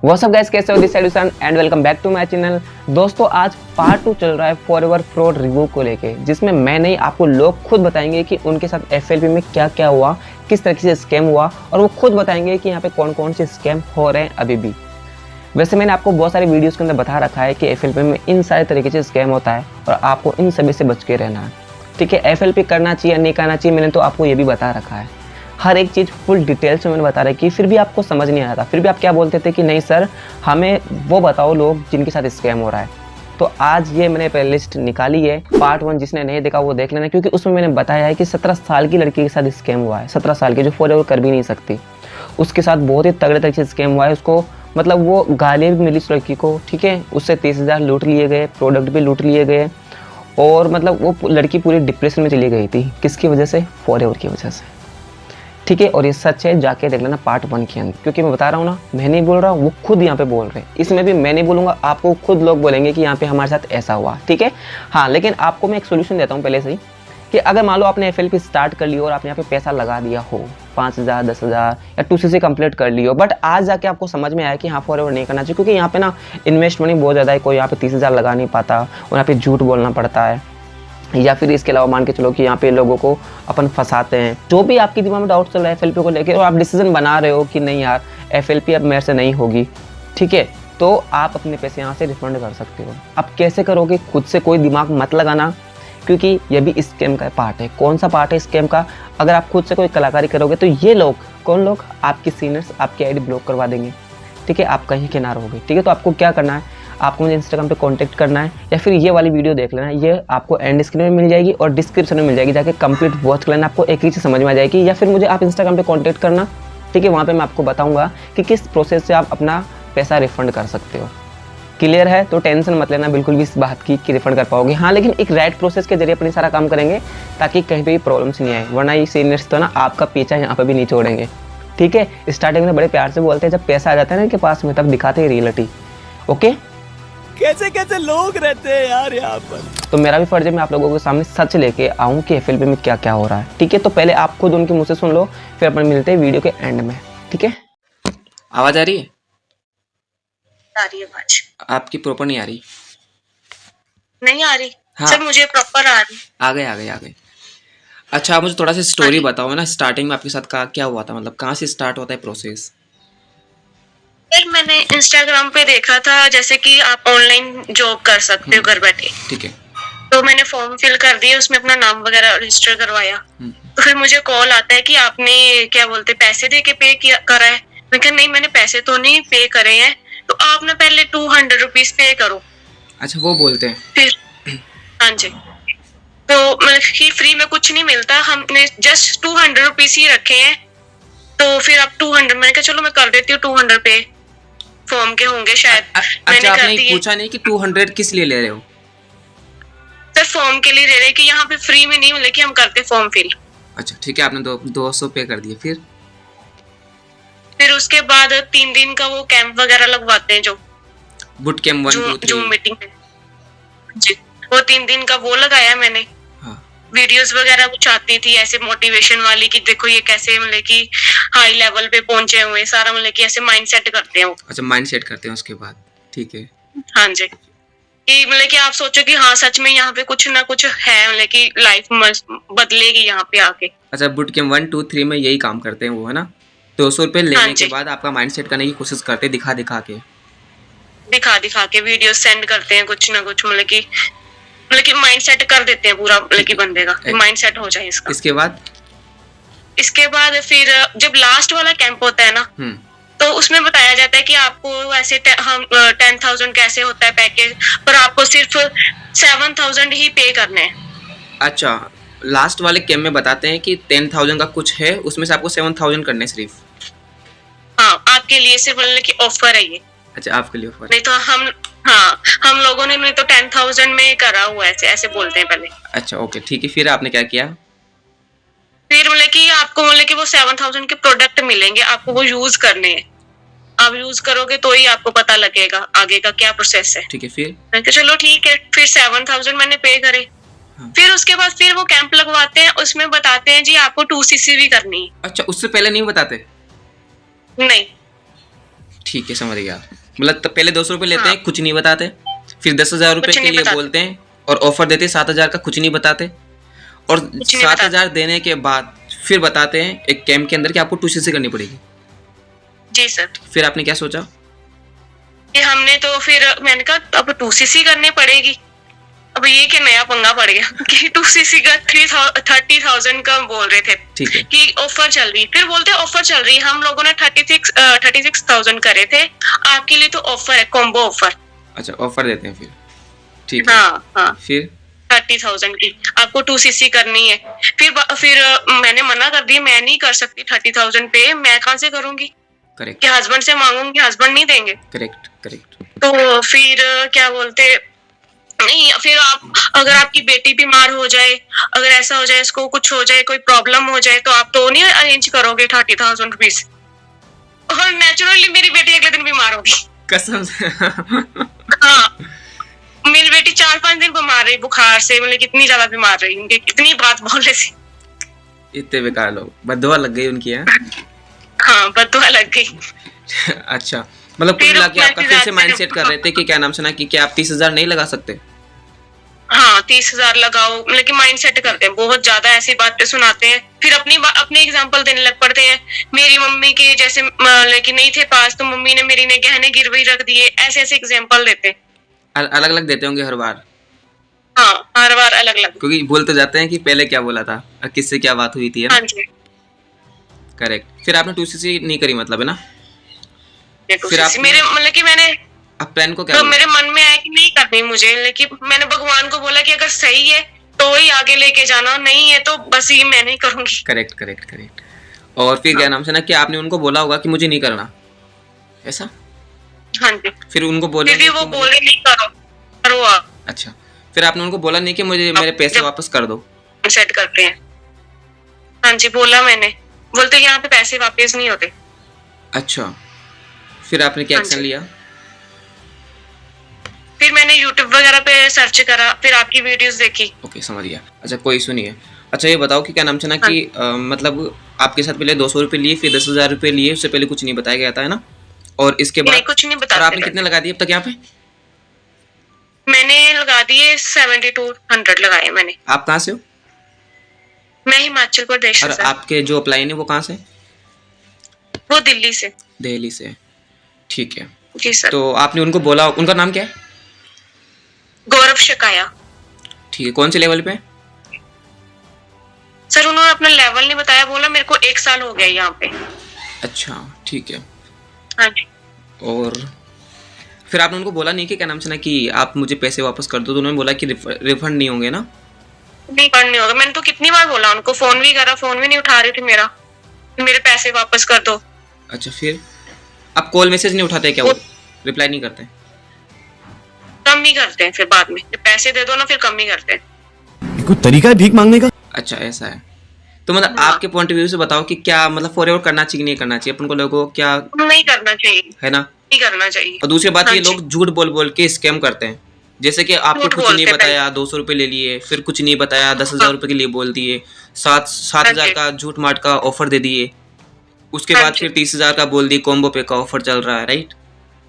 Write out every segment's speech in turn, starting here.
वो सब गाइस कैसे हो, this side Hussain and welcome back to my channel. दोस्तों आज पार्ट 2 चल रहा है फॉरएवर फ्रॉड रिव्यू को लेके, जिसमें मैं नहीं आपको लोग खुद बताएंगे कि उनके साथ एफएलपी में क्या क्या हुआ, किस तरीके से स्कैम हुआ, और वो खुद बताएंगे कि यहाँ पे कौन कौन से स्कैम हो रहे हैं अभी भी। वैसे मैंने आपको बहुत सारी वीडियोस के अंदर बता रखा है कि एफएलपी में इन सारे तरीके से स्कैम होता है और आपको इन सभी से बच के रहना है। ठीक है, एफएलपी करना चाहिए या नहीं करना चाहिए मैंने तो आपको ये भी बता रखा है। हर एक चीज़ फुल डिटेल्स में मैंने बता रहा है कि फिर भी आपको समझ नहीं आया था, फिर भी आप क्या बोलते थे कि नहीं सर हमें वो बताओ लोग जिनके साथ स्कैम हो रहा है। तो आज ये मैंने प्ले लिस्ट निकाली है, पार्ट 1 जिसने नहीं देखा वो देख लेना, क्योंकि उसमें मैंने बताया है कि 17 साल की लड़की के साथ स्कैम हुआ है। 17 साल की जो फॉरएवर कर भी नहीं सकती, उसके साथ बहुत ही तगड़े तरीके से स्कैम हुआ है। उसको मतलब वो गालियाँ भी मिली उस लड़की को, ठीक है, उससे 30,000 लूट लिए गए, प्रोडक्ट भी लूट लिए गए, और मतलब वो लड़की पूरी डिप्रेशन में चली गई थी। किसकी वजह से? फॉरएवर की वजह से। ठीक है, और ये सच है, जाके देख लेना पार्ट 1 के अंदर, क्योंकि मैं बता रहा हूँ ना, मैं नहीं बोल रहा हूँ, वो खुद यहाँ पे बोल रहे हैं। इसमें भी मैं नहीं बोलूँगा, आपको खुद लोग बोलेंगे कि यहाँ पे हमारे साथ ऐसा हुआ। ठीक है, हाँ, लेकिन आपको मैं एक सोल्यूशन देता हूँ पहले से ही, कि अगर मान लो आपने एफएलपी स्टार्ट कर लिया और आपने यहाँ पे पैसा लगा दिया हो 5,000 10,000 या 2cc कंप्लीट कर लियो, बट आज जाके आपको समझ में आया कि हाँ फॉरएवर नहीं करना चाहिए, क्योंकि यहाँ पे ना इन्वेस्ट मनी बहुत ज़्यादा है, कोई यहाँ पे 30,000 लगा नहीं पाता और यहाँ पे झूठ बोलना पड़ता है, या फिर इसके अलावा मान के चलो कि यहाँ पे लोगों को अपन फंसाते हैं। जो भी आपके दिमाग में डाउट चल रहा है एफएलपी को लेकर और आप डिसीजन बना रहे हो कि नहीं यार एफएलपी अब मेरे से नहीं होगी, ठीक है, तो आप अपने पैसे यहाँ से रिफंड कर सकते हो। अब कैसे करोगे? खुद से कोई दिमाग मत लगाना, क्योंकि ये भी स्कैम का पार्ट है। कौन सा पार्ट है स्कैम का? अगर आप खुद से कोई कलाकारी करोगे तो ये लोग, कौन लोग? आपके सीनियर्स आपकी आईडी ब्लॉक करवा देंगे। ठीक है, आप कहीं के ना रहोगे। ठीक है, तो आपको क्या करना है, आपको मुझे इंस्टाग्राम पे कांटेक्ट करना है, या फिर ये वाली वीडियो देख लेना है, ये आपको एंड स्क्रीन में मिल जाएगी और डिस्क्रिप्शन में मिल जाएगी, जाके कंप्लीट वॉच कर लेना, आपको एक ही चीज़ समझ में आ जाएगी। या फिर मुझे आप इंस्टाग्राम पे कांटेक्ट करना, ठीक है, वहाँ पे मैं आपको बताऊंगा कि किस प्रोसेस से आप अपना पैसा रिफंड कर सकते हो। क्लियर है? तो टेंशन मत लेना बिल्कुल भी इस बात की कि रिफंड कर पाओगे। हाँ, लेकिन एक राइट प्रोसेस के जरिए अपनी सारा काम करेंगे, ताकि कहीं पर भी प्रॉब्लम्स नहीं आए, वरना ये सीनियर्स तो ना आपका पीछा यहाँ पर भी नहीं छोड़ेंगे। ठीक है, स्टार्टिंग में बड़े प्यार से बोलते हैं, जब पैसा आ जाता है ना इनके पास में, तब दिखाते हैं रियलिटी। ओके, कैसे कैसे लोग रहते हैं यार यहाँ पर। तो मेरा भी फर्ज है मैं आप लोगों के सामने सच लेके आऊँ कि एफएलपी में क्या क्या हो रहा है। ठीक है, तो पहले आप खुद उनके मुंह से सुन लो, फिर अपन मिलते हैं वीडियो के एंड में। ठीक है, आवाज आ रही है? आ रही है आवाज। आपकी प्रॉपर नहीं आ रही? नहीं आ रही? हाँ, सर मुझे प्रॉपर आ रही। आ गए। अच्छा, आप मुझे थोड़ा सा स्टोरी बताओ ना, स्टार्टिंग में आपके साथ क्या हुआ था, मतलब कहाँ से स्टार्ट होता है प्रोसेस? फिर मैंने इंस्टाग्राम पे देखा था जैसे कि आप ऑनलाइन जॉब कर सकते हो घर बैठे। ठीक है, तो मैंने फॉर्म फिल कर दिया, उसमें अपना नाम वगैरह रजिस्टर करवाया। तो फिर मुझे कॉल आता है कि आपने क्या बोलते पैसे दे के पे किया करा है। मैं कहा नहीं, मैंने पैसे तो नहीं पे करे हैं, तो आप ना पहले 200 रुपीज पे करो। अच्छा, वो बोलते हैं फिर हाँ जी, तो मतलब कि फ्री में कुछ नहीं मिलता, हमने जस्ट 200 रुपीज ही रखे हैं। तो फिर आप 200, मैंने कहा चलो मैं कर देती हूँ 200 पे, फॉर्म के होंगे शायद। अच्छा, आपने पूछा नहीं कि 200 किस लिए ले रहे हो? सर फॉर्म के लिए दे रहे कि यहाँ पे फ्री में नहीं मिले कि हम करते फॉर्म फिल। अच्छा ठीक है, आपने 200 पे कर दिए। फिर उसके बाद 3 दिन का वो कैंप वगैरह लगवाते हैं, जो बुट कैंप 1 2 3 जूम मीटिंग जी, वो 3 दिन का वो लगाया मैंने। वीडियोस वगैरह कुछ आती थी ऐसे मोटिवेशन वाली कि देखो ये कैसे मतलब कि हाई लेवल पे पहुंचे हुए, सारा मतलब कि ऐसे माइंड सेट करते हैं वो। अच्छा, माइंड सेट करते हैं उसके बाद। ठीक है, हाँ जी, कि मतलब कि आप सोचो कि हाँ सच में यहाँ पे कुछ ना कुछ है, मतलब कि लाइफ बदलेगी यहाँ पे आके। अच्छा, बुट कैंप 1 2 3 में यही काम करते हैं वो, है ना? 200 रुपए लेने के बाद आपका माइंड सेट करने की कोशिश करते हैं, दिखा के वीडियो सेंड करते हैं कुछ ना कुछ, मतलब कि माइंड सेट कर देते हैं पूरा, मतलब कि बंदे का माइंड सेट हो जाए इसका। इसके बाद फिर जब लास्ट वाला कैंप होता है ना, तो उसमें बताया जाता है कि आपको ऐसे हम 10,000 कैसे होता है पैकेज, पर आपको सिर्फ 7,000 ही पे करने हैं। अच्छा, लास्ट वाले कैंप में बताते हैं कि 10,000 का कुछ है, उसमें से आपको 7,000 करने सिर्फ। हाँ, आपके लिए सिर्फ मतलब कि ऑफर है ये। अच्छा, आपके लिए ऑफर। नहीं तो हम लोगों ने नहीं तो 10,000 में करा हुआ है, ऐसे बोलते हैं पहले। अच्छा ओके, ठीक है, फिर आपने क्या किया? फिर मतलब कि आपको मतलब कि वो 7,000 के प्रोडक्ट मिलेंगे, आपको वो यूज करने हैं। आप यूज करोगे तो ही आपको पता लगेगा आगे का क्या प्रोसेस है। ठीक है, फिर मैं कहा चलो ठीक है, फिर 7,000 मैंने पे करे। फिर उसके बाद फिर वो कैंप लगवाते हैं, उसमें बताते हैं जी आपको 2cc भी करनी है। अच्छा, उससे पहले नहीं बताते? नहीं, ठीक है, समझ गया। मतलब तो पहले 200 रुपये लेते हैं, कुछ नहीं बताते, फिर 10,000 रुपये के लिए बोलते हैं और ऑफर देते हैं 7,000 का, कुछ नहीं बताते, और 7,000 देने के बाद फिर बताते हैं एक कैंप के अंदर कि आपको 2cc करनी पड़ेगी। जी सर। फिर आपने क्या सोचा? कि हमने तो फिर मैंने कहा अब 2cc करनी पड़ेगी। अब ये कि नया पंगा पड़ गया कि 2cc का 30,000 का बोल रहे थे। ठीक है। कि ऑफर चल रही, फिर बोलते ऑफर चल रही। हम लोगों ने 36,000 करे थे, आपके लिए तो ऑफर है, कॉम्बो ऑफर। अच्छा, ऑफर देते हैं फिर, ठीक है। हाँ। फिर 30,000 की आपको 2cc करनी है। फिर मैंने मना कर दी, मैं नहीं कर सकती 30,000 पे, मैं कहाँ से करूंगी? करेक्ट। कि हस्बैंड से मांगूंगी, हस्बैंड नहीं देंगे। करेक्ट। तो फिर क्या बोलते, नहीं फिर आप अगर आपकी बेटी बीमार हो जाए, अगर ऐसा हो जाए, इसको कुछ हो जाए, कोई प्रॉब्लम हो जाए, तो आप तो नहीं अरेंज करोगे 30,000 रुपीज। और नेचुरली मेरी बेटी अगले दिन बीमार होगी, कसम से। हाँ, मेरी बेटी 4-5 दिन बीमार रही बुखार से, मतलब कितनी ज्यादा बीमार रही, उनके कितनी बात बोलने से। इतने बेकार लोग, बददुआ लग गई उनकी है। हाँ, बददुआ लग गई। अच्छा, मतलब कुल मिला के आपका फिर से माइंडसेट कर रहे थे कि क्या नाम सुना कि क्या आप 30,000 नहीं लगा सकते? हाँ, 30,000 लगाओ, मतलब कि माइंड सेट करते हैं, बहुत ज्यादा ऐसी बातें सुनाते हैं। फिर अपनी एग्जांपल देने लग पड़ते हैं। मेरी मम्मी के जैसे लेकिन नहीं थे पास, तो मम्मी ने मेरी ने गहने गिरवी रख दिए, ऐसे एग्जांपल देते। अलग अलग देते होंगे हर बार? हाँ, हर बार अलग अलग, क्योंकि बोल तो जाते हैं कि पहले क्या बोला था और किससे क्या बात हुई थी, है ना? हाँ जी, करेक्ट। फिर आपने 2cc नहीं करी, मतलब, है ना? फिर आप मेरे मतलब कि मैंने आप प्लान को क्या तो मेरे मन में आया कि नहीं करनी मुझे, लेकिन मैंने भगवान को बोला कि अगर सही है तो ही आगे लेके जाना, नहीं है तो बस ये मैं नहीं करूंगी। करेक्ट। और फिर क्या नाम से ना कि आपने उनको बोला होगा कि मुझे नहीं करना, ऐसा? हाँ जी। फिर उनको बोला फिर भी वो बोल रहे नहीं करो आप। अच्छा, फिर आपने उनको बोला नहीं कि मुझे मेरे पैसे वापस कर दो? सेट करते हैं। हाँ जी, बोला मैंने, बोलते यहाँ पे पैसे वापस नहीं होते। अच्छा, फिर आपने क्या एक्शन लिया? फिर मैंने YouTube वगैरह पे सर्च करा, फिर आपकी वीडियोस देखी। ओके, समझ गया। अच्छा, कोई इशू नहीं है। अच्छा, ये बताओ कि क्या नाम से ना कि मतलब आपके साथ पहले 200 रुपये लिए, फिर 10,000 रुपये लिए, उससे पहले कुछ नहीं बताया गया था, है ना? और इसके बाद कुछ नहीं बताया। आपने कितने लगा दिए अब तक यहाँ पे? मैंने लगा दिए 7200 लगाए मैंने। आप कहाँ से हो? मैं हिमाचल प्रदेश से। आपके जो अप्लाई है वो कहाँ से? वो दिल्ली से। दिल्ली से, ठीक है जी सर। तो आपने उनको बोला, उनका नाम क्या है? गौरव शिकाया। ठीक है, कौन से लेवल पे? सर उन्होंने अपना लेवल नहीं बताया, बोला मेरे को 1 साल हो गया यहाँ पे। अच्छा, ठीक है। हाँ जी। और फिर आपने उनको बोला नहीं कि क्या नाम से ना कि आप मुझे पैसे वापस कर दो? तो उन्होंने बोला कि रिफंड नहीं होंगे ना? नहीं होगा। मैंने तो कितनी बार बोला उनको, फोन भी करा, फोन भी नहीं उठा रहे थे मेरा, मेरे पैसे वापस कर दो। अच्छा, फिर आप कॉल मैसेज नहीं उठाते क्या? वो रिप्लाई नहीं करते? कम ही करते हैं, फिर बाद में जब पैसे दे दो ना फिर कम ही करते हैं। कोई तरीका है भीख मांगने का? अच्छा, ऐसा है। तो मतलब आपके पॉइंट ऑफ व्यू से बताओ कि क्या मतलब फॉरएवर करना चाहिए नहीं करना चाहिए अपन को, लोगों को क्या नहीं करना चाहिए, है ना? नहीं करना चाहिए। और दूसरी बात, ये लोग झूठ बोल बोल के स्कैम करते हैं, जैसे कि आपको कुछ नहीं बताया, 200 रुपये ले लिए, फिर कुछ नहीं बताया, 10,000 रुपये के लिए बोल दिए, 7,000 का झूठ माट का ऑफर दे दिए, उसके बाद फिर 30,000 का बोल दिए कॉम्बो पे का ऑफर चल रहा है, राइट?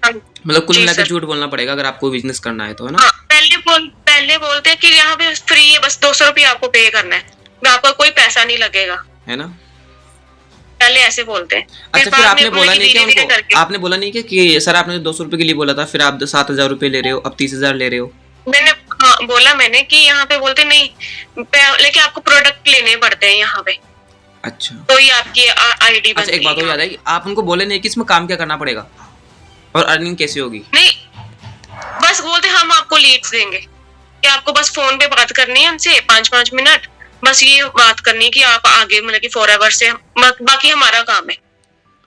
मतलब कुल मिलाकर झूठ बोलना पड़ेगा अगर आपको बिजनेस करना है तो, है ना? पहले बोलते हैं कि यहाँ पे फ्री है, बस 200 रुपये आपको पे करना है, आपका कोई पैसा नहीं लगेगा, है ना? पहले ऐसे बोलते हैं। अच्छा, फिर आपने बोला नहीं क्या उनको? आपने बोला नहीं क्या कि सर आपने 200 रुपये के लिए बोला था, फिर आप 7,000 रुपये ले रहे हो, अब 30,000 ले रहे हो? मैंने बोला मैंने कि यहाँ पे बोलते नहीं, लेकिन आपको प्रोडक्ट लेने पड़ते हैं यहाँ पे। अच्छा, तो ये आपकी आईडी बनती है। एक बात और याद आई, आप उनको बोले नहीं कि इसमें काम क्या करना पड़ेगा और अर्निंग कैसे होगी? नहीं, बस बोलते हम आपको लीड्स देंगे कि आपको बस फोन पे बात करनी है हमसे 5-5 मिनट, बस ये बात करनी है कि आप आगे मतलब कि फॉरएवर से, बाकी हमारा काम है,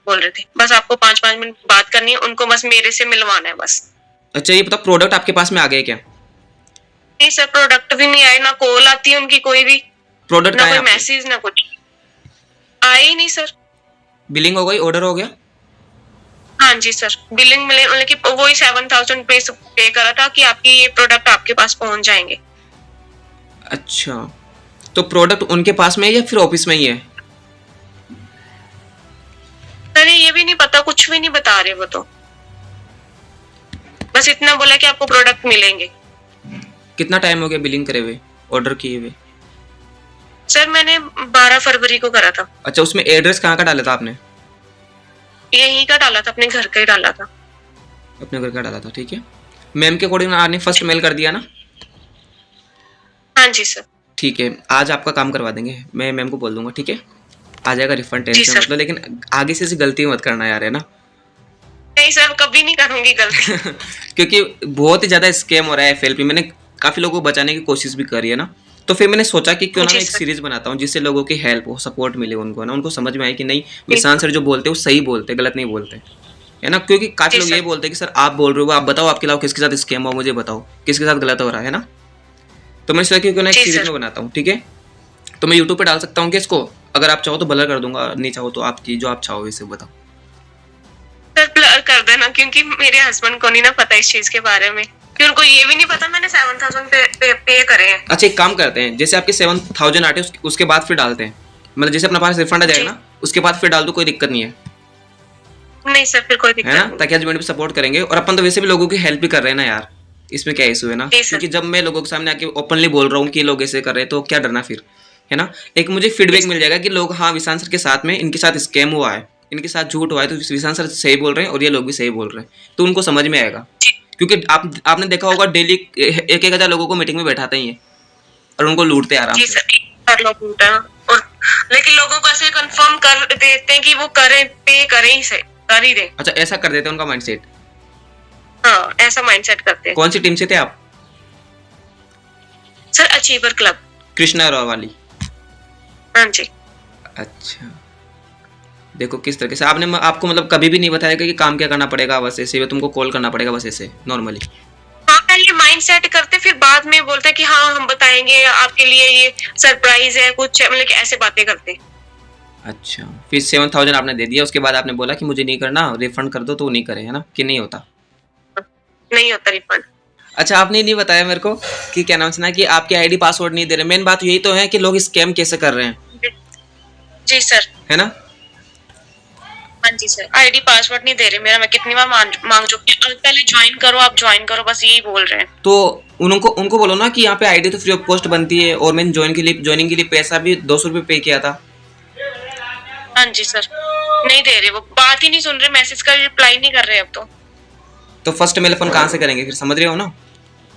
बोल रहे थे। बस आपको 5-5 मिनट बात करनी है, उनको बस मेरे से मिलवाना है बस। अच्छा, ये पता प्रोडक्ट आपके पास में आ गए क्या? नहीं सर, प्रोडक्ट भी नहीं आए, ना कॉल आती है उनकी कोई भी, प्रोडक्ट ना कोई मैसेज, ना कुछ आए ही नहीं सर। बिलिंग हो गई, ऑर्डर हो गया? हाँ जी सर, बिलिंग मिले, मतलब कि वही 7,000 पे करा था कि आपकी ये प्रोडक्ट आपके पास पहुंच जाएंगे। अच्छा, तो प्रोडक्ट उनके पास में है या फिर ऑफिस में ही है? सर ये भी नहीं पता, कुछ भी नहीं बता रहे वो तो। बस इतना बोला कि आपको प्रोडक्ट मिलेंगे। कितना टाइम हो गया बिलिंग करे हुए, ऑर्डर किए हुए? सर मैंने 12 फरवरी को करा था। अच्छा, उसमें एड्रेस कहाँ का डाला था आपने? यहीं का डाला था, अपने घर का ही डाला था। अपने घर का डाला था, ठीक है। मैम के अकॉर्डिंग आपने फर्स्ट मेल कर दिया ना? हाँ जी सर। ठीक है, आज आपका काम करवा देंगे, मैं मैम को बोल दूंगा, ठीक है। आ जाएगा रिफंड, टेंशन सर। मतलब, लेकिन आगे से ऐसी गलती मत करना यार, है ना। नहीं सर, कभी नहीं करूंगी गलती। क्योंकि बहुत ही ज़्यादा स्कैम हो रहा है एफएलपी। मैंने काफ़ी लोगों को बचाने की कोशिश भी करी है ना, तो फिर मैंने सोचा कि क्यों ना मैं एक सीरीज बनाता हूँ जिससे लोगों की हेल्प हो, सपोर्ट मिले उनको, ना उनको समझ में आए कि नहीं, विशान सर जो बोलते हैं वो सही बोलते हैं, गलत नहीं बोलते, है ना। क्योंकि काफ़ी लोग ये बोलते हैं कि सर आप बोल रहे हो, आप बताओ आपके अलावा किसके साथ स्कैम हो, मुझे बताओ किसके साथ गलत हो रहा है ना। तो मैं सोचा कि क्यों ना एक सीरीज में बनाता हूँ, ठीक है। तो मैं यूट्यूब पे डाल सकता हूँ कि इसको, अगर आप चाहो तो ब्लर कर दूंगा, नहीं चाहो तो आपकी जो आप चाहो वैसे बताओ। सर ब्लर कर देना, क्योंकि मेरे हस्बैंड को नहीं ना पता इस चीज के बारे में, कि उनको ये भी नहीं पता मैंने 7000 पे करे हैं। अच्छा, एक काम करते हैं, जैसे आपके 7000 आते हैं उसके बाद फिर डालते हैं, मतलब जैसे अपना पास रिफंड आ जाएगा ना, उसके बाद फिर डाल दो, कोई दिक्कत नहीं है। नहीं सर, फिर कोई दिक्कत है ना, नहीं। ताकि हस्बैंड भी सपोर्ट करेंगे, और अपन तो वैसे भी लोगों की हेल्प भी कर रहे हैं ना यार, इसमें क्या इशू है ना। क्योंकि जब मैं लोगों के सामने आके ओपनली बोल रहा हूँ कि लोग ऐसे कर रहे हैं, तो क्या डरना फिर, है ना। एक मुझे फीडबैक मिल जाएगा कि लोग, हाँ विशान सर के साथ में, इनके साथ स्कैम हुआ है, इनके साथ झूठ हुआ है, तो विशान सर सही बोल रहे हैं और ये लोग भी सही बोल रहे हैं, तो उनको समझ में आएगा। क्योंकि आपने देखा होगा डेली 1,000 लोगों को मीटिंग में बैठाते ही है और उनको लूटते आराम से। और लेकिन लोगों को ऐसे कंफर्म कर देते हैं कि वो करें, पे करें ही से कर ही दें। अच्छा, ऐसा कर देते हैं उनका माइंडसेट। हाँ, ऐसा माइंडसेट करते हैं। कौन सी टीम से थे आप? Sir achiever club, Krishna Rao वाली। हाँ जी। अच्छा, देखो किस तरीके से आपको मतलब कभी भी नहीं बताया कि काम क्या करना पड़ेगा, बस ऐसे तुमको कॉल करना पड़ेगा, बस ऐसे नॉर्मली। हाँ, पहले माइंड सेट करते, फिर बाद में बोलते कि हाँ हम बताएंगे आपके लिए, ये सरप्राइज है कुछ, मतलब कि ऐसे बातें करते। अच्छा, फिर 7000 आपने दे दिया, उसके बाद आपने बोला कि मुझे नहीं करना, रिफंड कर दो, तो वो नहीं करे, है ना, कि नहीं होता? नहीं होता रिफंड। अच्छा, आपने नहीं बताया मेरे को कि क्या नाम सुना कि आपके आईडी पासवर्ड नहीं दे रहे। मेन बात यही तो है कि लोग स्कैम कैसे कर रहे हैं। जी सर। है ना। हाँ जी सर, आईडी पासवर्ड नहीं दे रहे मेरा, मैं कितनी बार मांग चुकी हूँ, पहले ज्वाइन करो, आप ज्वाइन करो, बस यही बोल रहे हैं। तो उनको बोलो ना कि यहाँ पे आईडी तो फ्री ऑफ कॉस्ट बनती है, और मैंने ज्वाइनिंग के लिए पैसा भी 200 रुपये पे किया था। हाँ जी सर, नहीं दे रहे, वो बात ही नहीं सुन रहे, मैसेज का रिप्लाई नहीं कर रहे अब तो फर्स्ट मेल अपन कहाँ से करेंगे फिर, समझ रहे हो ना।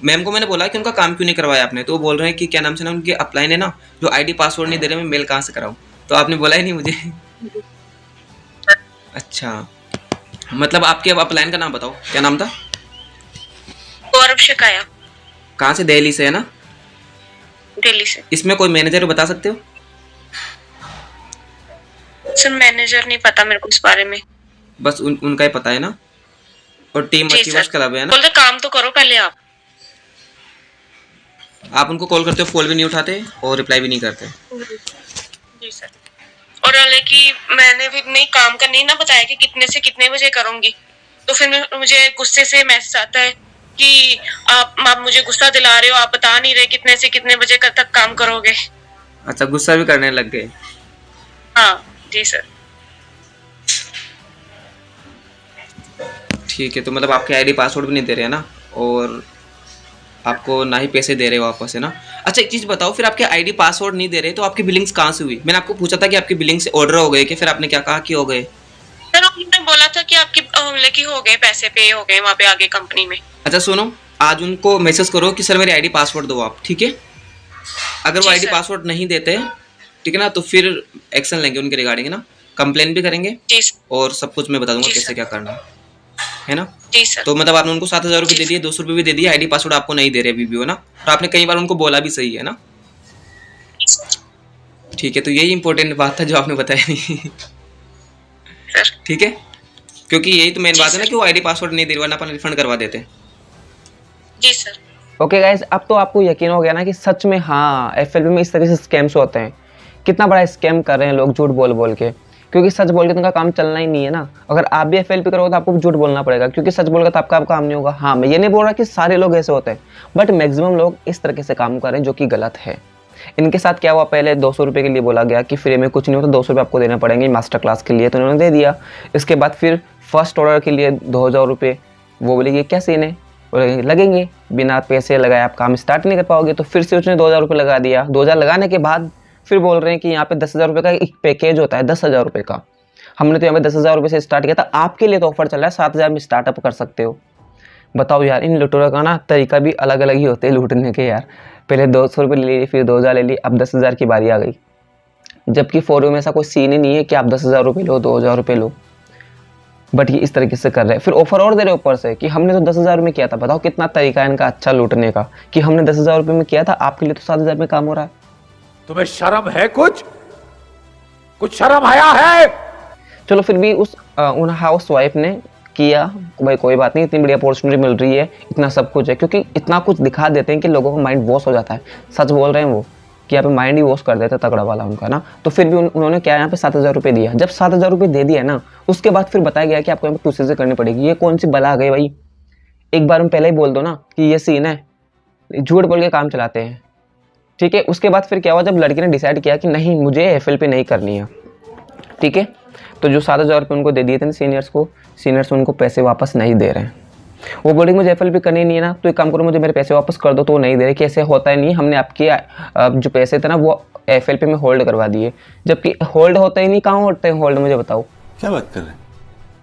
मैम को मैंने बोला कि उनका काम क्यों नहीं करवाया आपने, तो वो बोल रहे हैं कि क्या नाम से ना उनके अपलाइन है ना, जो आईडी पासवर्ड नहीं दे रहे, मैं मेल कहाँ से कराऊँ। तो आपने बोला ही नहीं मुझे। अच्छा, मतलब आपके अब अपलाइन का नाम बताओ, क्या नाम था? गौरव शिकाया। कहाँ से? दिल्ली से, है ना? दिल्ली से। इसमें कोई मैनेजर बता सकते हो? सर मैनेजर नहीं पता मेरे को इस बारे में, बस उनका ही पता है ना। और टीम अचीवर्स क्लब है ना। बोलते काम तो करो पहले आप उनको कॉल करते हो, फोन भी नहीं उठाते और रिप्लाई भी नहीं करते। जी सर। और कि मैंने भी नहीं काम का नहीं ना बताया कि कितने से कितने बजे करूंगी, तो फिर मुझे गुस्से से मैसेज आता है कि आप मुझे गुस्सा दिला रहे हो, आप बता नहीं रहे कितने से कितने बजे तक काम करोगे। अच्छा, गुस्सा भी करने लग गए। हाँ जी सर। ठीक है, तो मतलब आपके आईडी पासवर्ड भी नहीं दे रहे हैं ना, और आपको ना ही पैसे दे रहे हो वापस, है ना। अच्छा, एक चीज़ बताओ, फिर आपके आईडी पासवर्ड नहीं दे रहे तो आपकी बिलिंग्स कहाँ से हुई? मैंने आपको पूछा था कि आपकी बिलिंग्स ऑर्डर हो गए कि, फिर आपने क्या कहा कि हो गए? सर उन्होंने बोला था कि आपके लेकिन हो गए, पैसे पे हो गए वहाँ पे आगे कंपनी में। अच्छा सुनो, आज उनको मैसेज करो कि सर मेरी आईडी पासवर्ड दो आप, ठीक है। अगर वो आईडी पासवर्ड नहीं देते, ठीक है ना, तो फिर एक्शन लेंगे उनके रिगार्डिंग ना, कंप्लेन भी करेंगे, और सब कुछ मैं बता दूंगा कैसे क्या करना है ना। जी सर। तो मतलब आपने उनको 7000 रुपये दे दिए, 200 रुपये भी दे दिए, आईडी पासवर्ड आपको नहीं दे रहे अभी भी, हो ना। और आपने कई बार उनको बोला भी, सही है ना। ठीक है, तो यही इंपॉर्टेंट बात था जो आपने बताया नहीं। ठीक है, क्योंकि यही तो मेन बात है ना कि वो आईडी पासवर्ड नहीं दे रहे, वरना अपन रिफंड करवा देते। जी सर। ओके गाइस, अब तो आपको यकीन हो गया ना कि सच में हाँ एफएलपी में इस तरह से स्कैम्स होते हैं। कितना बड़ा स्कैम कर रहे हैं लोग झूठ बोल बोल के, क्योंकि सच बोल के तो उनका काम चलना ही नहीं है ना। अगर आप भी एफएलपी करोगे तो आपको भी झूठ बोलना पड़ेगा, क्योंकि सच बोलकर तो आपका काम नहीं होगा। हाँ, मैं ये नहीं बोल रहा कि सारे लोग ऐसे होते हैं, बट मैक्सिमम लोग इस तरीके से काम कर रहे हैं जो कि गलत है। इनके साथ क्या हुआ, पहले 200 रुपये के लिए बोला गया कि फ्री में कुछ नहीं होता, 200 रुपये आपको देना पड़ेंगे मास्टर क्लास के लिए, तो उन्होंने दे दिया। इसके बाद फिर फर्स्ट ऑर्डर के लिए 2000 रुपये, वो बोले ये क्या सीन है, और लगेंगे, बिना पैसे लगाए आप काम स्टार्ट नहीं कर पाओगे। तो फिर से उसने 2,000 रुपये लगा दिया। 2,000 लगाने के बाद फिर बोल रहे हैं कि यहाँ पे 10,000 रुपये का एक पैकेज होता है, 10,000 रुपये का। हमने तो यहाँ पे 10,000 रुपये से स्टार्ट किया था, आपके लिए तो ऑफर चल रहा है 7,000 में स्टार्टअप कर सकते हो। बताओ यार, इन लुटेरों का ना तरीका भी अलग अलग ही होते हैं लूटने के यार। पहले 200 रुपये ले लिए, फिर 2,000 ले लिए, अब 10,000 की बारी आ गई। जबकि फोरम में ऐसा कोई सीन ही नहीं है कि आप 10,000 रुपये लो, 2,000 रुपये लो, बट ये इस तरीके से कर रहे हैं। फिर ऑफर और दे रहे ऊपर से कि हमने तो 10,000 में किया था। बताओ कितना तरीका है इनका अच्छा लूटने का, कि हमने 10,000 रुपये में किया था, आपके लिए तो 7,000 में काम हो रहा है। तुम्हें शर्म है? कुछ शर्म आया है? चलो फिर भी उन हाउस वाइफ ने किया, भाई कोई बात नहीं, इतनी बड़ी अपॉर्चुनिटी मिल रही है, इतना सब कुछ है, क्योंकि इतना कुछ दिखा देते हैं कि लोगों का माइंड वॉश हो जाता है। सच बोल रहे हैं वो, कि यहाँ पे माइंड ही वॉश कर देते तगड़ा वाला उनका ना। तो फिर भी उन्होंने क्या यहाँ पे 7,000 रुपये दिया। जब 7,000 रुपये दे दिया ना, उसके बाद फिर बताया गया कि आपको यहाँ पे 2 चीज़ें करनी पड़ेगी। ये कौन सी बला आ गई भाई, एक बार हम पहले ही बोल दो ना कि ये सीन है, झूठ बोल के काम चलाते हैं, ठीक है। उसके बाद फिर क्या हुआ, जब लड़की ने डिसाइड किया कि नहीं मुझे FLP नहीं करनी है, ठीक है, तो जो 7,000 रुपये उनको दे दिए थे ना सीनियर्स को, सीनियर्स उनको पैसे वापस नहीं दे रहे हैं। वो बोले मुझे FLP करनी नहीं है ना, तो एक काम करो मुझे मेरे पैसे वापस कर दो, तो वो नहीं दे रहे कि ऐसे होता है नहीं, हमने आपके जो पैसे थे ना वो FLP में होल्ड करवा दिए। जबकि होल्ड होता ही नहीं, कहाँ होते हैं होल्ड, मुझे बताओ। क्या बात कर रहे हैं?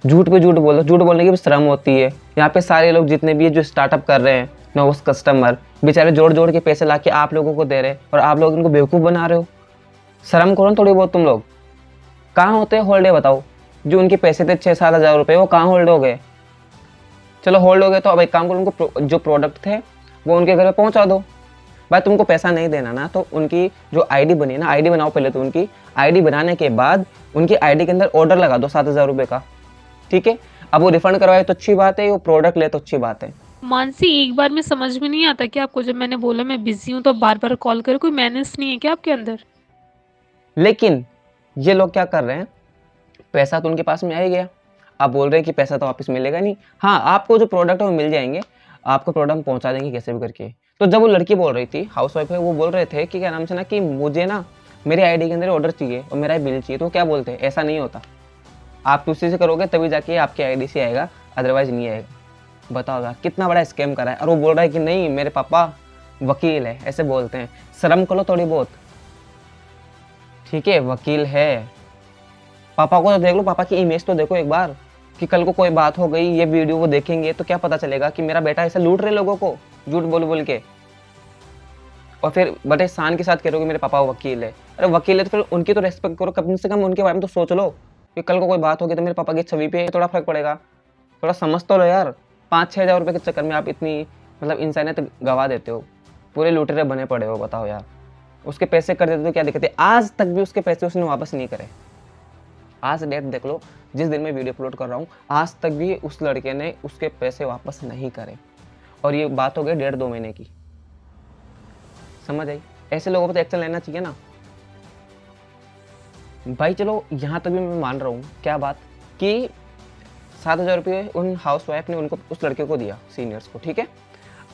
झूठ पे झूठ बोलो, झूठ बोलने की भी शर्म होती है। यहाँ पे सारे लोग जितने भी है जो स्टार्टअप कर रहे हैं ना, उस कस्टमर बेचारे जोड़ जोड़ के पैसे ला के आप लोगों को दे रहे हैं, और आप लोग इनको बेवकूफ़ बना रहे हो। शर्म करो ना थोड़ी बहुत तुम लोग। कहाँ होते हैं होल्ड है बताओ, जो उनके पैसे थे 6-7 हज़ार रुपये, वो कहाँ होल्ड हो गए। चलो होल्ड हो गए तो अब एक काम करो, उनको जो प्रोडक्ट थे वो उनके घर पे पहुंचा दो। भाई तुमको पैसा नहीं देना ना, तो उनकी जो आईडी बनी ना, आईडी बनाओ पहले। तो उनकी आईडी बनाने के बाद उनकी आईडी के अंदर ऑर्डर लगा दो 7,000 रुपये का, ठीक है। अब वो रिफंड करवाए तो अच्छी बात है, वो प्रोडक्ट ले तो अच्छी बात है। मानसी, एक बार में समझ में नहीं आता कि आपको, जब मैंने बोला मैं बिजी हूँ तो बार बार कॉल करे, कोई मैनेज नहीं है क्या आपके अंदर? लेकिन ये लोग क्या कर रहे हैं, पैसा तो उनके पास में आ ही गया, आप बोल रहे हैं कि पैसा तो वापस मिलेगा नहीं। हाँ, आपको जो प्रोडक्ट है वो मिल जाएंगे, आपको प्रोडक्ट पहुंचा देंगे कैसे भी करके। तो जब वो लड़की बोल रही थी, हाउस वाइफ है, वो बोल रहे थे कि क्या नाम से ना, कि मुझे ना मेरे आईडी के अंदर ऑर्डर चाहिए और मेरा बिल चाहिए, तो क्या बोलते हैं ऐसा नहीं होता, आप उसी से करोगे तभी जाके आपके आईडी से आएगा, अदरवाइज नहीं आएगा। बताओ यार कितना बड़ा स्कैम करा है। और वो बोल रहा है कि नहीं मेरे पापा वकील है, ऐसे बोलते हैं। शर्म करो थोड़ी बहुत, ठीक है, वकील है। पापा को तो देख लो, पापा की इमेज तो देखो एक बार, कि कल को कोई बात हो गई, ये वीडियो वो देखेंगे तो क्या पता चलेगा कि मेरा बेटा ऐसे लूट रहे लोगों को, झूठ बोल बोल के। और फिर बड़े शान के साथ कह रहे हो कि मेरे पापा वकील है। अरे वकील है तो फिर उनकी तो रेस्पेक्ट करो, कम से कम उनके बारे में तो सोच लो कि कल को कोई बात होगी तो मेरे पापा की छवि पे थोड़ा फर्क पड़ेगा। थोड़ा समझ तो लो यार, 5-6 हज़ार रुपये के चक्कर में आप इतनी मतलब इंसानियत गवा देते हो, पूरे लुटेरे बने पड़े हो। बताओ यार, उसके पैसे कर देते तो क्या दिक्कत है। आज तक भी उसके पैसे उसने वापस नहीं करे। आज डेट देख लो, जिस दिन मैं वीडियो अपलोड कर रहा हूँ, आज तक भी उस लड़के ने उसके पैसे वापस नहीं करे। और ये बात हो गई 1.5-2 महीने की, समझ आई। ऐसे लोगों पर तो एक्शन लेना चाहिए ना भाई। चलो यहाँ तक भी मैं मान रहा हूँ, क्या बात कि 7,000 रुपये उन हाउस वाइफ ने उनको, उस लड़के को दिया, सीनियर्स को, ठीक है।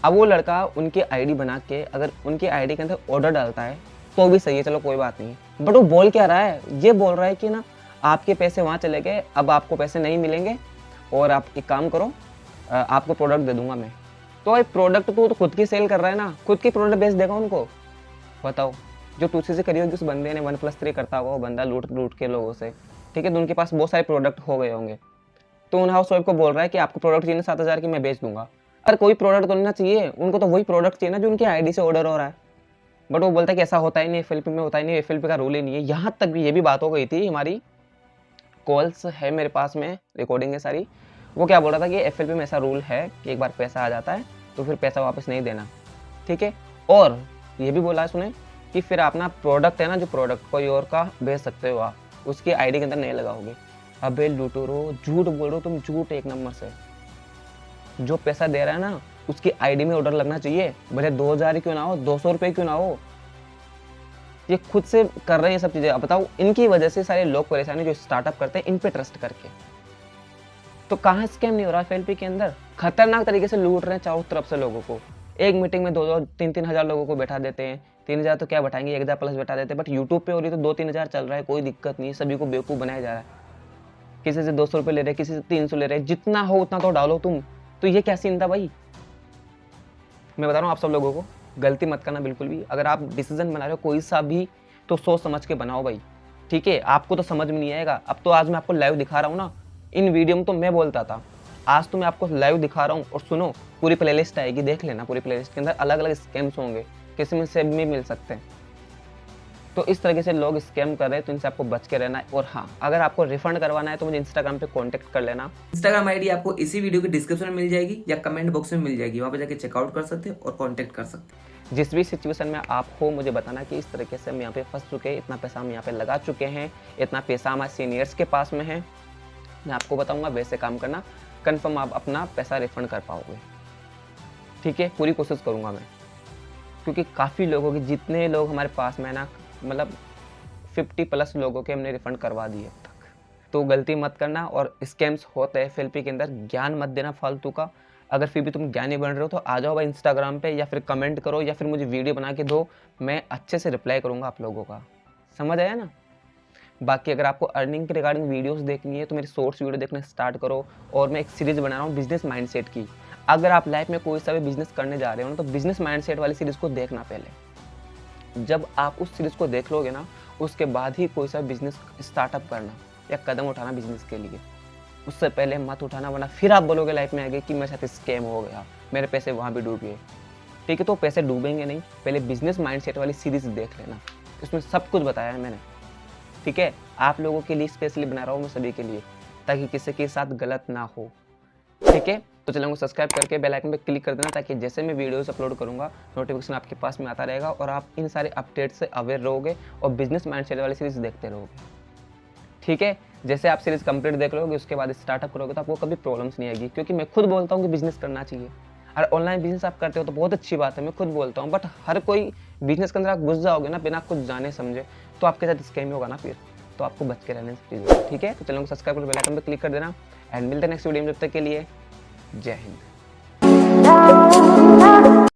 अब वो लड़का उनकी आईडी बना के अगर उनकी आईडी के अंदर ऑर्डर डालता है तो भी सही है, चलो कोई बात नहीं। बट वो बोल क्या रहा है, ये बोल रहा है कि ना आपके पैसे वहाँ चले गए, अब आपको पैसे नहीं मिलेंगे, और आप एक काम करो, आपको प्रोडक्ट दे दूंगा मैं। तो भाई प्रोडक्ट तो खुद की सेल कर रहा है ना, खुद की प्रोडक्ट बेच देगा उनको। बताओ, जो 2C से करी होगी उस बंदे ने, 1+3 करता होगा वो बंदा लूट के लोगों से, ठीक है। तो उनके पास बहुत सारे प्रोडक्ट हो गए होंगे, तो उन हाउस वाइफ को बोल रहा है कि आपको प्रोडक्ट चाहिए 7,000 की, मैं बेच दूंगा। अरे कोई प्रोडक्ट तो लेना चाहिए उनको, तो वही प्रोडक्ट चाहिए ना जो उनकी आईडी से ऑर्डर हो रहा है। बट वो बोलता है कि ऐसा होता ही नहीं, FLP में होता ही नहीं, FLP का रूल ही नहीं है। यहाँ तक भी ये भी बात हो गई थी, हमारी कॉल्स है मेरे पास में, रिकॉर्डिंग है सारी। वो क्या बोल रहा था कि FLP में ऐसा रूल है कि एक बार पैसा आ जाता है तो फिर पैसा वापस नहीं देना, ठीक है। और ये भी बोला है सुने कि फिर अपना प्रोडक्ट है ना, जो प्रोडक्ट कोई और का भेज सकते हो आप, उसकी आईडी के अंदर नहीं लगाओगे। अबे लूटोरो, झूठ बोल रहे हो तुम, झूठ एक नंबर से। जो पैसा दे रहा है ना उसकी आईडी में ऑर्डर लगना चाहिए, भले 2,000 क्यों ना हो, 200 रुपये क्यों ना हो। ये खुद से कर रहे हैं सब चीज़ें। अब बताओ, इनकी वजह से सारे लोग परेशानी, जो स्टार्टअप करते हैं इन पे ट्रस्ट करके। तो कहाँ स्कैम नहीं हो रहा FLP के अंदर। खतरनाक तरीके से लूट रहे हैं चारों तरफ से लोगों को। एक मीटिंग में 2-3 हज़ार लोगों को बैठा देते हैं। 3,000 तो क्या बैठाएंगे, 1,000 प्लस बैठा देते हैं। बट यूट्यूब पे हो रही तो 2-3 हज़ार चल रहा है, कोई दिक्कत नहीं। सभी को बेवकूफ़ बनाया जा रहा है। किसी से 200 रुपये ले रहे, किसी से 300 ले रहे, जितना हो उतना तो डालो तुम। तो ये क्या सीन था भाई, मैं बता रहा हूँ आप सब लोगों को, गलती मत करना बिल्कुल भी। अगर आप डिसीजन बना रहे हो कोई सा भी, तो सोच समझ के बनाओ भाई, ठीक है। आपको तो समझ में नहीं आएगा। अब तो आज मैं आपको लाइव दिखा रहा हूँ ना, इन वीडियो में तो मैं बोलता था, आज तो मैं आपको लाइव दिखा रहा हूँ। और सुनो, पूरी प्लेलिस्ट आएगी, देख लेना। पूरी प्लेलिस्ट के अंदर अलग अलग स्कैम्स होंगे, किसी में से भी मिल सकते हैं। तो इस तरीके से लोग स्कैम कर रहे हैं, तो इनसे आपको बच के रहना है। और हाँ, अगर आपको रिफंड करवाना है तो मुझे इंस्टाग्राम पे कांटेक्ट कर लेना। इंस्टाग्राम आईडी आपको इसी वीडियो के डिस्क्रिप्शन में मिल जाएगी या कमेंट बॉक्स में मिल जाएगी, वहां पे जाके चेकआउट कर सकते हैं और कांटेक्ट कर सकते हैं। जिस भी सिचुएशन में आप हो, मुझे बताना कि इस तरीके से हम यहाँ पे फंस चुके हैं, इतना पैसा हम यहाँ पे लगा चुके हैं, इतना पैसा हमारे सीनियर्स के पास में है। मैं आपको बताऊंगा, वैसे काम करना, कन्फर्म आप अपना पैसा रिफंड कर पाओगे, ठीक है। पूरी कोशिश करूँगा मैं, क्योंकि काफ़ी लोगों की, जितने लोग हमारे पास में ना, मतलब 50+ लोगों के हमने रिफंड करवा दिए अब तक। तो गलती मत करना। और स्कैम्स होते हैं FLP के अंदर, ज्ञान मत देना फालतू का। अगर फिर भी तुम ज्ञानी बन रहे हो तो आ जाओ भाई इंस्टाग्राम पे, या फिर कमेंट करो, या फिर मुझे वीडियो बना के दो, मैं अच्छे से रिप्लाई करूँगा आप लोगों का। समझ आया ना। बाकी अगर आपको अर्निंग के रिगार्डिंग वीडियोस देखनी है तो मेरी शॉर्ट्स वीडियो देखना स्टार्ट करो। और मैं एक सीरीज़ बना रहा हूँ बिजनेस माइंडसेट की। अगर आप लाइफ में कोई सा भी बिजनेस करने जा रहे हो ना, तो बिजनेस माइंडसेट वाली सीरीज़ को देखना पहले। जब आप उस सीरीज़ को देख लोगे ना, उसके बाद ही कोई सा बिजनेस स्टार्टअप करना या कदम उठाना बिजनेस के लिए। उससे पहले मत उठाना, वरना फिर आप बोलोगे लाइफ में आगे कि मेरे साथ स्कैम हो गया, मेरे पैसे वहाँ भी डूब गए, ठीक है। तो पैसे डूबेंगे नहीं, पहले बिजनेस माइंडसेट वाली सीरीज़ देख लेना, उसमें सब कुछ बताया है मैंने, ठीक है। आप लोगों के लिए स्पेशली बना रहा हूँ मैं, सभी के लिए, ताकि किसी के साथ गलत ना हो, ठीक है। तो चैनल को सब्सक्राइब करके बेल आइकन पे क्लिक कर देना, ताकि जैसे मैं वीडियोस अपलोड करूँगा नोटिफिकेशन आपके पास में आता रहेगा और आप इन सारे अपडेट से अवेयर रहोगे और बिजनेस माइंडसेट वाली सीरीज़ देखते रहोगे, ठीक है। जैसे आप सीरीज़ कंप्लीट देख लोगे, उसके बाद स्टार्टअप करोगे तो आपको कभी प्रॉब्लम्स नहीं आएगी, क्योंकि मैं खुद बोलता हूँ कि बिजनेस करना चाहिए। और ऑनलाइन बिजनेस आप करते हो तो बहुत अच्छी बात है, मैं खुद बोलता हूँ। बट हर कोई बिजनेस के अंदर आप घुस जाओगे ना बिना कुछ जाने समझे, तो आपके साथ स्कैम ही होगा ना फिर। तो आपको बच के रहने से प्लीज़, ठीक है। तो चैनल को सब्सक्राइब कर बेल आइकन पे क्लिक कर देना। एंड मिलते हैं नेक्स्ट वीडियो में, जब तक के लिए जय हिंद।